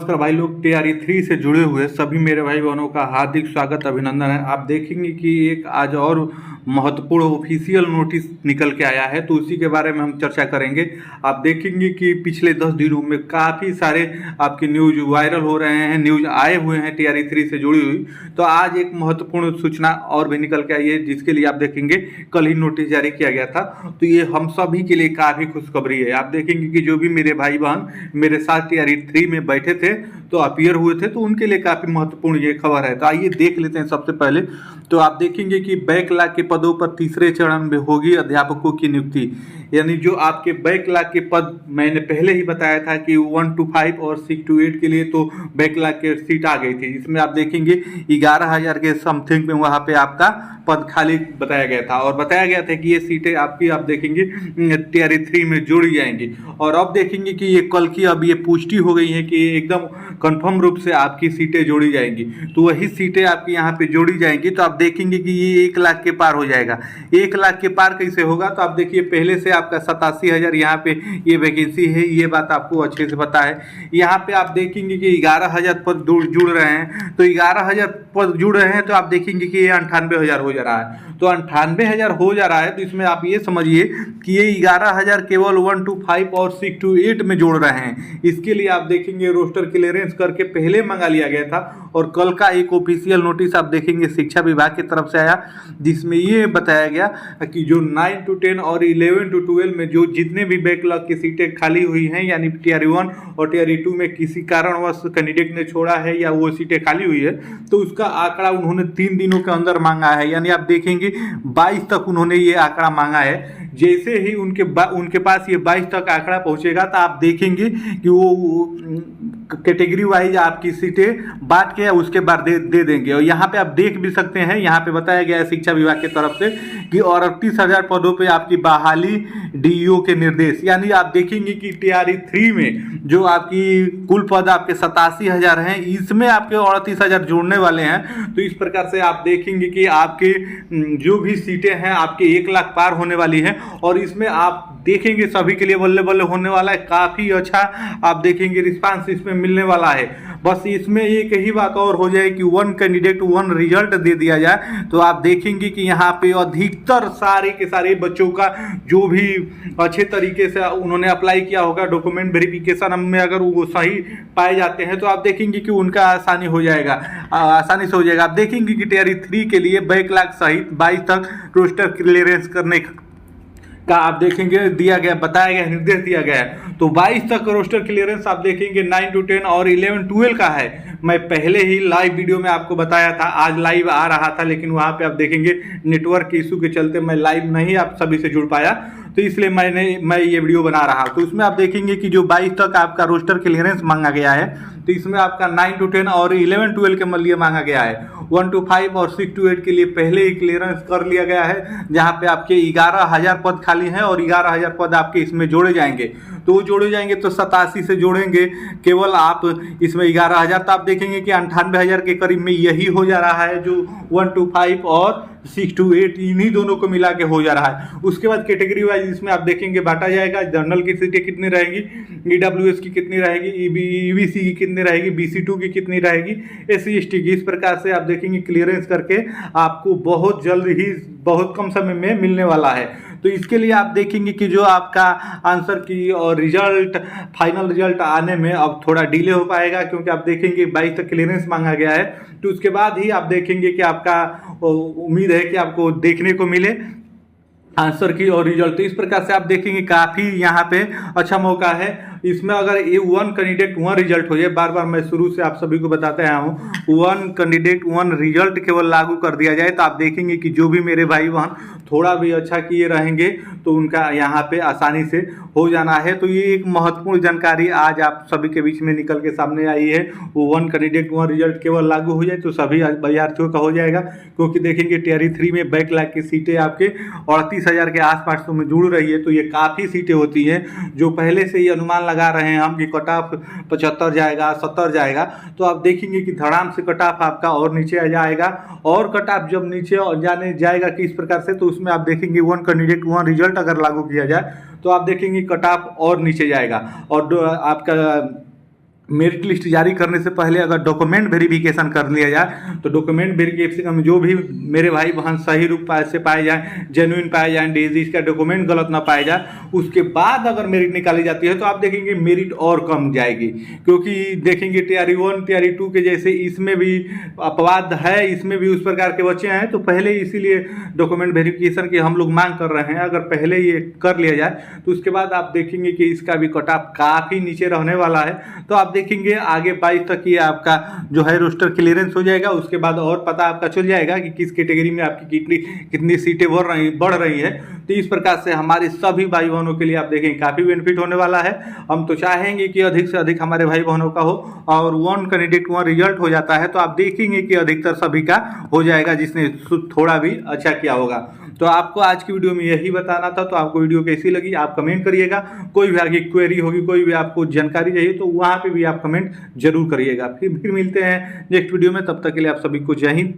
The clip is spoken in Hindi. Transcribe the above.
नमस्कार भाई लोग, तैयारी 3 से जुड़े हुए सभी मेरे भाई बहनों का हार्दिक स्वागत अभिनंदन है। आप देखेंगे कि एक आज और महत्वपूर्ण ऑफिशियल नोटिस निकल के आया है, तो उसी के बारे में हम चर्चा करेंगे। आप देखेंगे कि पिछले 10 दिनों में काफ़ी सारे आपके न्यूज वायरल हो रहे हैं, न्यूज आए हुए हैं तैयारी 3 से जुड़ी हुई। तो आज एक महत्वपूर्ण सूचना और भी निकल के आई है, जिसके लिए आप देखेंगे कल ही नोटिस जारी किया गया था। तो ये हम सभी के लिए काफ़ी खुशखबरी है। आप देखेंगे कि जो भी मेरे भाई बहन मेरे साथ तैयारी 3 में बैठे थे, तो अपीयर हुए थे, तो उनके लिए काफ़ी महत्वपूर्ण ये खबर है। तो आइए देख लेते हैं। सबसे पहले तो आप देखेंगे कि बैकलॉग के पदों पर तीसरे चरण में होगी अध्यापकों की नियुक्ति। यानी जो आपके बैकलॉग के पद, मैंने पहले ही बताया था कि 1 to 5 और 6 to 8 के लिए तो बैकलॉग के सीट आ गई थी। इसमें आप देखेंगे 11,000 के समथिंग में वहाँ पे आपका पद खाली बताया गया था, और बताया गया था कि ये सीटें आपकी आप देखेंगे तैयारी 3 में जोड़ी जाएंगी। और अब देखेंगे कि ये कल की अब ये पुष्टि हो गई है कि एकदम कंफर्म रूप से आपकी सीटें जोड़ी जाएंगी। तो वही सीटें आपकी यहाँ पे जोड़ी जाएंगी। तो आप देखेंगे कि ये 1 लाख के पार हो जाएगा। 1 लाख के पार कैसे होगा? तो आप देखिए, पहले से आपका 87,000 यहाँ पे ये वैकेंसी है, ये बात आपको अच्छे से पता है। यहाँ पे आप देखेंगे कि 11,000 पद जुड़ रहे हैं। तो 11,000 पद जुड़ रहे हैं, तो आप देखेंगे कि ये 98,000 हो जा रहा है। तो 98,000 हो जा रहा है, तो इसमें आप ये समझिए कि ये 11,000 केवल 1 to 5 और 6 to 8 में जोड़ रहे हैं। इसके लिए आप देखेंगे रोस्टर क्लियरेंस करके पहले मंगा लिया गया था, और कल का एक ऑफिशियल नोटिस आप देखेंगे शिक्षा विभाग की तरफ से आया, जिसमें ये बताया गया कि जो 9 to 10 और 11 to 12 में जो जितने भी बैकलॉग की सीटें खाली हुई हैं, यानी टीआर 1 और टीआर 2 में किसी कारणवश कैंडिडेट ने छोड़ा है या वो सीटें खाली हुई है, तो उसका आंकड़ा उन्होंने 3 दिनों के अंदर मांगा है। यानी आप देखेंगे 22 तक उन्होंने ये आंकड़ा मांगा है। जैसे ही उनके पास ये 22 तक आंकड़ा पहुंचेगा, तो आप देखेंगे कि वो कैटेगरी वाइज आपकी सीटें बांट के उसके बाद दे देंगे। और यहाँ पे आप देख भी सकते हैं, यहाँ पे बताया गया है शिक्षा विभाग की तरफ से कि 38,000 पदों पे आपकी बहाली डीईओ के निर्देश। यानी आप देखेंगे कि टीआरई 3 में जो आपकी कुल पद आपके 87,000 हैं, इसमें आपके 38,000 जोड़ने वाले हैं। तो इस प्रकार से आप देखेंगे कि आपके जो भी सीटें हैं आपके 1 लाख पार होने वाली हैं। और इसमें आप देखेंगे सभी के लिए बल्ले बल्ले होने वाला है। काफ़ी अच्छा आप देखेंगे रिस्पांस इसमें मिलने वाला है। बस इसमें एक ही बात और हो जाए कि 1 कैंडिडेट 1 रिजल्ट दे दिया जाए, तो आप देखेंगे कि यहाँ पे अधिकतर सारे के सारे बच्चों का जो भी अच्छे तरीके से उन्होंने अप्लाई किया होगा, डॉक्यूमेंट वेरिफिकेशन में अगर वो सही पाए जाते हैं, तो आप देखेंगे कि उनका आसानी से हो जाएगा। आप देखेंगे कि टीआरई 3 के लिए बैकलॉग सहित 22 तक रोस्टर क्लियरेंस करने का आप देखेंगे बताया गया, निर्देश दिया गया है। तो 22 तक रोस्टर क्लियरेंस आप देखेंगे 9 to 10 और 11 12 का है। मैं पहले ही लाइव वीडियो में आपको बताया था, आज लाइव आ रहा था, लेकिन वहाँ पे आप देखेंगे नेटवर्क के इशू के चलते मैं लाइव नहीं आप सभी से जुड़ पाया, तो इसलिए मैं ये वीडियो बना रहा। तो उसमें आप देखेंगे कि जो 22 तक आपका रोस्टर क्लियरेंस मांगा गया है, तो इसमें आपका 9 to 10 और 11 12 के लिए मांगा गया है। 1 to 5 और 6 to 8 के लिए पहले ही क्लियरेंस कर लिया गया है, जहाँ पे आपके 11,000 पद खाली हैं और 11,000 पद आपके इसमें जोड़े जाएंगे। तो वो जोड़े जाएंगे तो 87 से जोड़ेंगे केवल आप इसमें 11,000, तो आप देखेंगे कि 98,000 के करीब में यही हो जा रहा है, जो 1 to 5 और 6 to 8 इन्हीं दोनों को मिला के हो जा रहा है। उसके बाद कैटेगरी वाइज इसमें आप देखेंगे बांटा जाएगा। जनरल की सीटें कितनी रहेगी, ईडब्ल्यूएस की कितनी रहेगी, ईबीसी की कितनी रहेगी, BC2 की कितनी रहेगी, SC ST की। इस प्रकार से आप देखेंगे क्लियरेंस करके आपको बहुत जल्द ही बहुत कम समय में मिलने वाला है। तो इसके लिए आप देखेंगे कि जो आपका आंसर की और रिजल्ट फाइनल रिजल्ट आने में अब थोड़ा डिले हो पाएगा, क्योंकि आप देखेंगे 22 तक क्लियरेंस मांगा गया है। तो उसके बाद ही आप देखेंगे कि आपका उम्मीद है कि आपको देखने को मिले आंसर की और रिजल्ट। तो इस प्रकार से आप देखेंगे काफ़ी यहाँ पे अच्छा मौका है। इसमें अगर ये 1 कैंडिडेट 1 रिजल्ट हो जाए, बार बार मैं शुरू से आप सभी को बताते आया हूँ, 1 कैंडिडेट 1 रिजल्ट केवल लागू कर दिया जाए, तो आप देखेंगे कि जो भी मेरे भाई बहन थोड़ा भी अच्छा किए रहेंगे, तो उनका यहाँ पे आसानी से हो जाना है। तो ये एक महत्वपूर्ण जानकारी आज आप सभी के बीच में निकल के सामने आई है। 1 कैंडिडेट 1 रिजल्ट केवल लागू हो जाए तो सभी अभ्यर्थियों का हो जाएगा, क्योंकि देखेंगे टीआरई 3 में बैकलॉग की सीटें आपके 38,000 के आसपास में जुड़ रही है। तो ये काफ़ी सीटें होती हैं, जो पहले से ही अनुमान लगा रहे हैं हम कि कट ऑफ 75 जाएगा, 70 जाएगा। तो आप देखेंगे कि धड़ाम से कट ऑफ आपका और नीचे आ जाएगा, और कट ऑफ जब नीचे जाने जाएगा किस प्रकार से, तो उसमें आप देखेंगे 1 कैंडिडेट 1 रिजल्ट अगर लागू किया जाए, तो आप देखेंगे कट ऑफ और नीचे जाएगा। और आपका मेरिट लिस्ट जारी करने से पहले अगर डॉक्यूमेंट वेरिफिकेशन कर लिया जाए तो डॉक्यूमेंट वेरिफिकेशन में जो भी मेरे भाई बहन सही रूप से पाए जाएँ, जेन्युइन पाए जाएँ, डीजी का डॉक्यूमेंट गलत ना पाए जाए, उसके बाद अगर मेरिट निकाली जाती है तो आप देखेंगे मेरिट और कम जाएगी। क्योंकि देखेंगे तैयारी 1 तैयारी 2 के जैसे इसमें भी अपवाद है, इसमें भी उस प्रकार के बच्चे हैं, तो पहले इसीलिए डॉक्यूमेंट वेरिफिकेशन की हम लोग मांग कर रहे हैं। अगर पहले ये कर लिया जाए तो उसके बाद आप देखेंगे कि इसका भी कट ऑफ काफ़ी नीचे रहने वाला है। तो आप देखेंगे आगे 22 तक ये आपका जो है रोस्टर क्लियरेंस हो जाएगा, उसके बाद और पता आपका चल जाएगा कि किस कैटेगरी में आपकी कितनी सीटें बढ़ रही है। तो इस प्रकार से हमारे सभी भाई बहनों के लिए आप देखेंगे काफ़ी बेनिफिट होने वाला है। हम तो चाहेंगे कि अधिक से अधिक हमारे भाई बहनों का हो, और 1 कैंडिडेट 1 रिजल्ट हो जाता है तो आप देखेंगे कि अधिकतर सभी का हो जाएगा जिसने थोड़ा भी अच्छा किया होगा। तो आपको आज की वीडियो में यही बताना था। तो आपको वीडियो कैसी लगी आप कमेंट करिएगा। कोई भी आगे क्वेरी होगी, कोई भी आपको जानकारी चाहिए तो वहाँ पे भी आप कमेंट जरूर करिएगा। फिर मिलते हैं नेक्स्ट वीडियो में, तब तक के लिए आप सभी को जय हिंद।